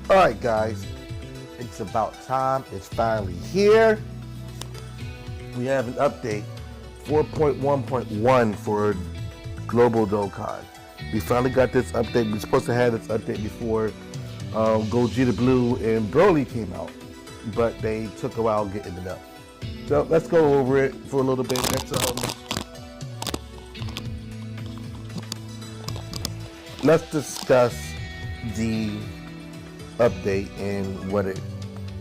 Alright guys, it's about time. It's finally here. We have an update 4.1.1 for Global Dokkan. We finally got this update. We were supposed to have this update before Gogeta Blue and Broly came out, but they took a while getting it up. So let's go over it for a little bit. Let's discuss the update and what it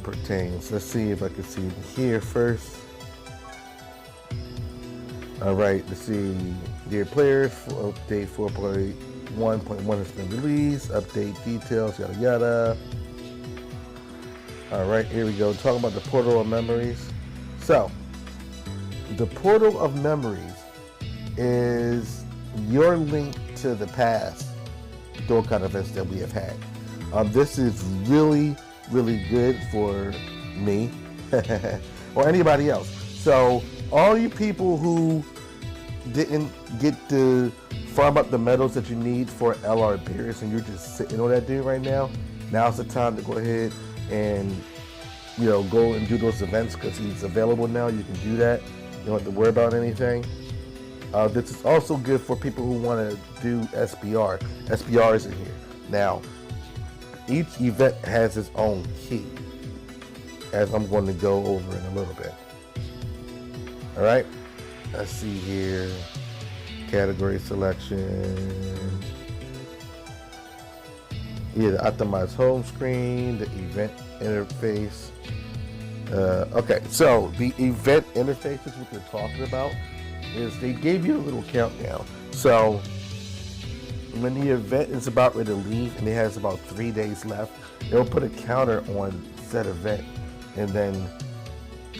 pertains. Let's see if I can see it here first. All right, let's see. Dear players, for update 4.1.1 has been released. Update details, yada yada. All right, here we go. Talking about the Portal of Memories. So, the Portal of Memories is your link to the past Dokkan events that we have had. This is really, really good for me or anybody else. So, all you people who didn't get to farm up the medals that you need for LR Beerus and you're just sitting on that dude right now, now's the time to go ahead and go and do those events because he's available now. You can do that. You don't have to worry about anything. This is also good for people who want to do SBR. SBR is in here. Now, each event has its own key, as I'm going to go over in a little bit. All right, let's see here. Category selection. Yeah, the optimized home screen, the event interface. Okay, so the event interface is what they're talking about. Is they gave you a little countdown. So when the event is about ready to leave and it has about 3 days left, it'll put a counter on said event, and then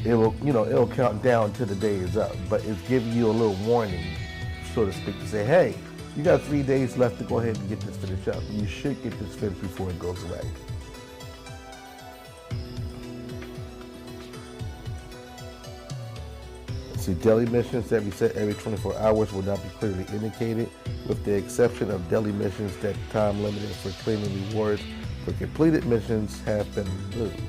it'll count down till the day is up. But it's giving you a little warning, so to speak, to say, hey, you got 3 days left to go ahead and get this finished up. You should get this finished before it goes away. See, daily missions that reset every 24 hours will not be clearly indicated, with the exception of daily missions that time limited for claiming rewards for completed missions have been removed.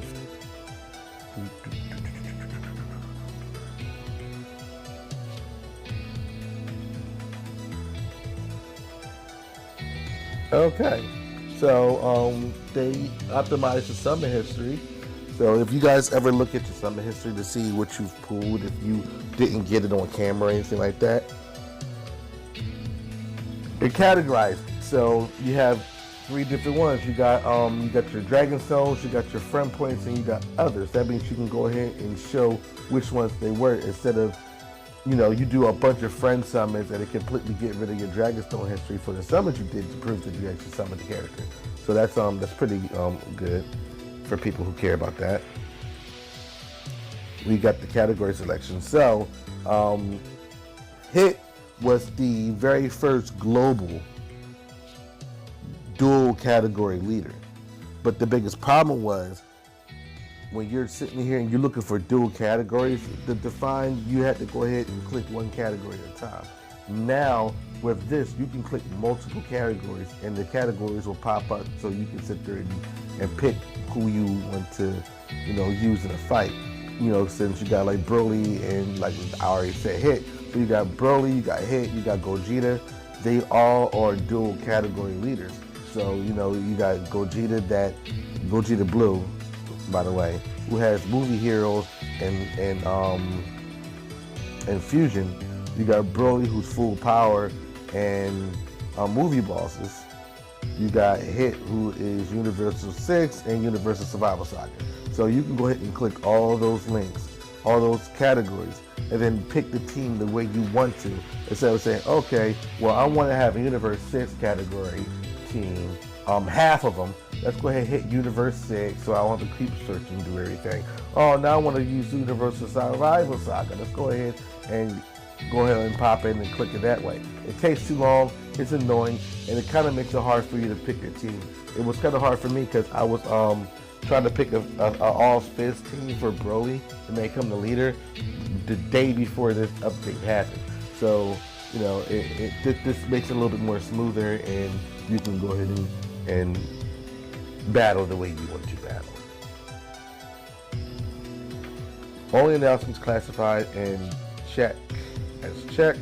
Okay, so they optimized the summon history. So if you guys ever look at your summon history to see what you've pulled, if you didn't get it on camera or anything like that, they're categorized. So you have 3 different ones. You got your Dragon Stones, you got your friend points, and you got others. That means you can go ahead and show which ones they were, instead of you do a bunch of friend summons and it completely get rid of your Dragonstone history for the summons you did to prove that you actually summoned the character. So that's pretty good for people who care about that. We got the category selection. So Hit was the very first global dual category leader, but the biggest problem was, when you're sitting here and you're looking for dual categories to define, you had to go ahead and click one category at a time. Now, with this, you can click multiple categories and the categories will pop up, so you can sit there and pick who you want to, use in a fight. Since you got like Broly and, like I already said, Hit. So you got Broly, you got Hit, you got Gogeta. They all are dual category leaders. So, you got Gogeta Blue, by the way, who has movie heroes and fusion. You got Broly, who's full power and movie bosses. You got Hit, who is Universal 6 and Universal Survival Saga. So you can go ahead and click all those links, all those categories, and then pick the team the way you want to, instead of saying, okay, well, I want to have a Universe 6 category team, half of them. Let's go ahead and hit Universe 6, so I want to keep searching and do everything. Oh, now I want to use Universal Survival Saga. Let's go ahead and pop in and click it that way. It takes too long, it's annoying, and it kind of makes it hard for you to pick your team. It was kind of hard for me because I was trying to pick a all-Fizz team for Broly to make him the leader the day before this update happened. So, this makes it a little bit more smoother, and you can go ahead and battle the way you want to battle. Only announcements classified in check as checked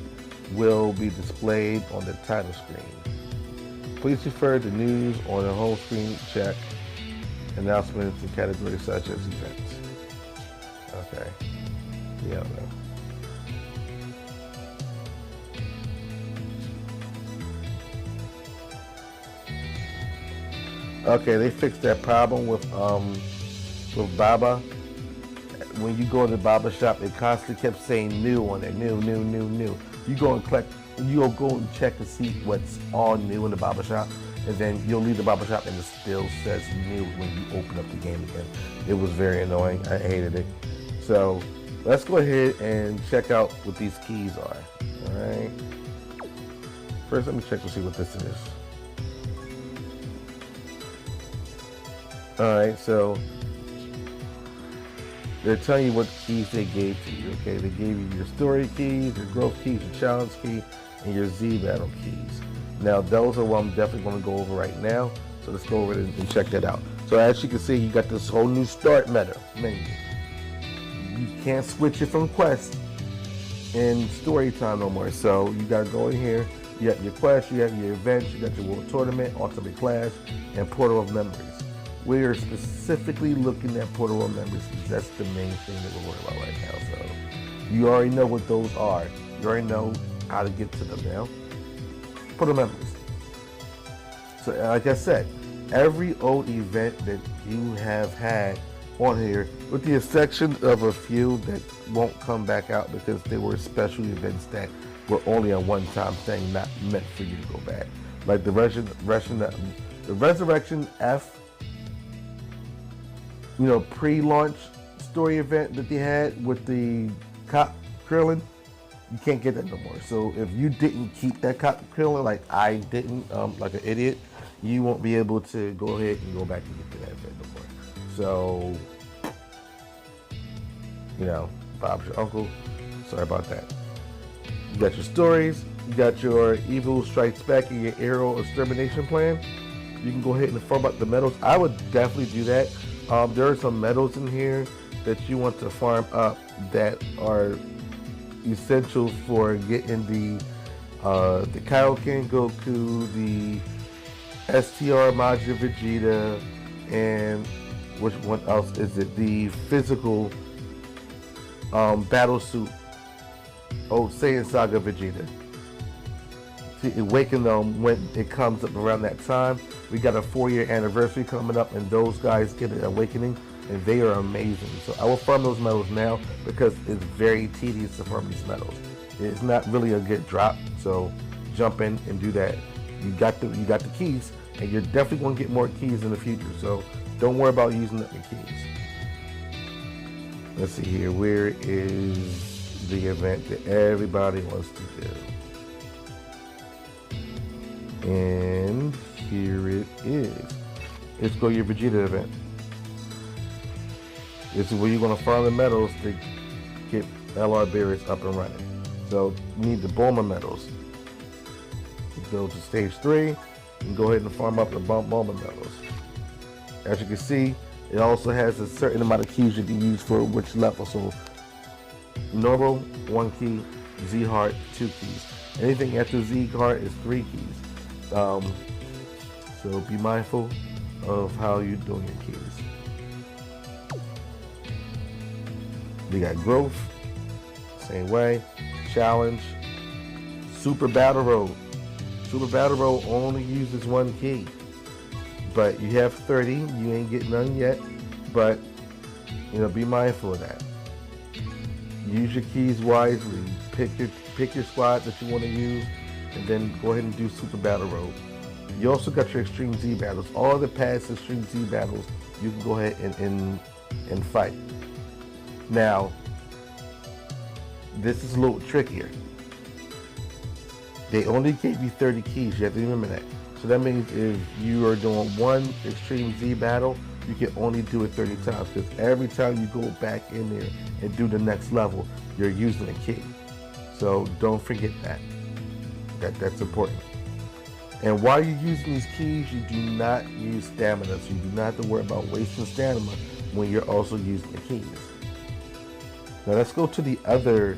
will be displayed on the title screen. Please refer to news on the home screen. Check announcements in categories such as events. Okay. Yeah. Okay, they fixed that problem with Baba. When you go to the Baba shop, it constantly kept saying new on there, new. You go and collect, you'll go and check to see what's all new in the Baba shop, and then you'll leave the Baba shop and it still says new when you open up the game again. It was very annoying. I hated it. So let's go ahead and check out what these keys are. All right. First, let me check to see what this is. All right, so they're telling you what keys they gave to you. Okay, they gave you your story keys, your growth keys, your challenge key, and your Z battle keys. Now, those are what I'm definitely going to go over right now. So let's go over it and check that out. So as you can see, you got this whole new start menu. You can't switch it from quest in story time no more. So you got to go in here. You got your quest, you have your events, you got your world tournament, ultimate clash, and portal of memories. We are specifically looking at portal of memories because that's the main thing that we're worried about right now. So you already know what those are. You already know how to get to them now. Portal memories. So like I said, every old event that you have had on here, with the exception of a few that won't come back out because they were special events that were only a one-time thing, not meant for you to go back. Like the Resurrection F, pre-launch story event that they had with the cop Krillin, you can't get that no more. So if you didn't keep that cop Krillin, like I didn't, like an idiot, you won't be able to go ahead and go back and get to that event no more. So, Bob's your uncle. Sorry about that. You got your stories, you got your Evil Strikes Back and your Arrow Extermination Plan. You can go ahead and farm up the medals. I would definitely do that. There are some medals in here that you want to farm up that are essential for getting the Kaioken Goku, the STR Majin Vegeta, and which one else is it? The physical battle suit Saiyan Saga Vegeta. To awaken them when it comes up around that time. We got a 4-year anniversary coming up, and those guys get an awakening, and they are amazing. So I will farm those medals now because it's very tedious to farm these medals. It's not really a good drop, so jump in and do that. You got the keys, and you're definitely going to get more keys in the future. So don't worry about using up your keys. Let's see here. Where is the event that everybody wants to do? And here it is. Let's go your Vegeta event. This is where you're going to farm the medals to get LR berries up and running. So you need the Bulma medals. You go to stage 3 and go ahead and farm up the Bulma medals. As you can see, it also has a certain amount of keys you can use for which level. So normal, 1 key, Z heart, 2 keys. Anything after Z heart is 3 keys. So be mindful of how you're doing your keys. We got growth, same way, challenge, Super Battle Road. Super Battle Road only uses 1 key, but you have 30, you ain't getting none yet, but be mindful of that. Use your keys wisely, pick your squad that you want to use, and then go ahead and do Super Battle Road. You also got your Extreme Z battles. All the past Extreme Z battles, you can go ahead and fight. Now, this is a little trickier. They only gave you 30 keys. You have to remember that. So that means if you are doing 1 Extreme Z battle, you can only do it 30 times. Because every time you go back in there and do the next level, you're using a key. So don't forget that. That's important. And while you're using these keys, you do not use stamina, so you do not have to worry about wasting stamina when you're also using the keys. Now let's go to the other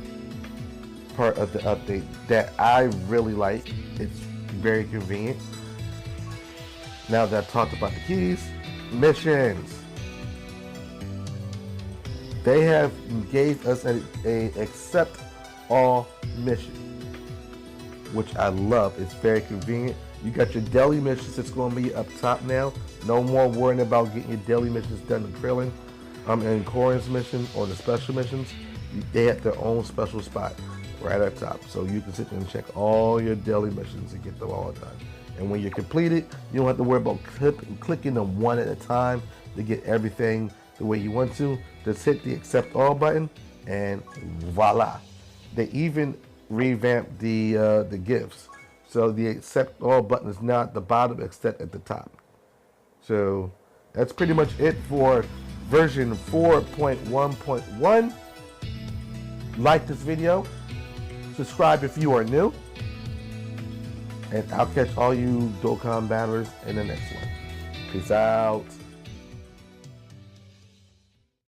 part of the update that I really like. It's very convenient. Now that I've talked about the keys, missions. They have gave us a accept all mission, which I love. It's very convenient. You got your daily missions that's going to be up top now. No more worrying about getting your daily missions done in Krillin, and Korin's mission or the special missions. They have their own special spot right up top, so you can sit there and check all your daily missions and get them all done. And when you're completed, you don't have to worry about clicking them one at a time to get everything the way you want to. Just hit the accept all button and voila. They even revamped the gifts. So the accept all button is not at the bottom, except at the top. So that's pretty much it for version 4.1.1. Like this video, subscribe if you are new, and I'll catch all you Dokkan Battlers in the next one. Peace out.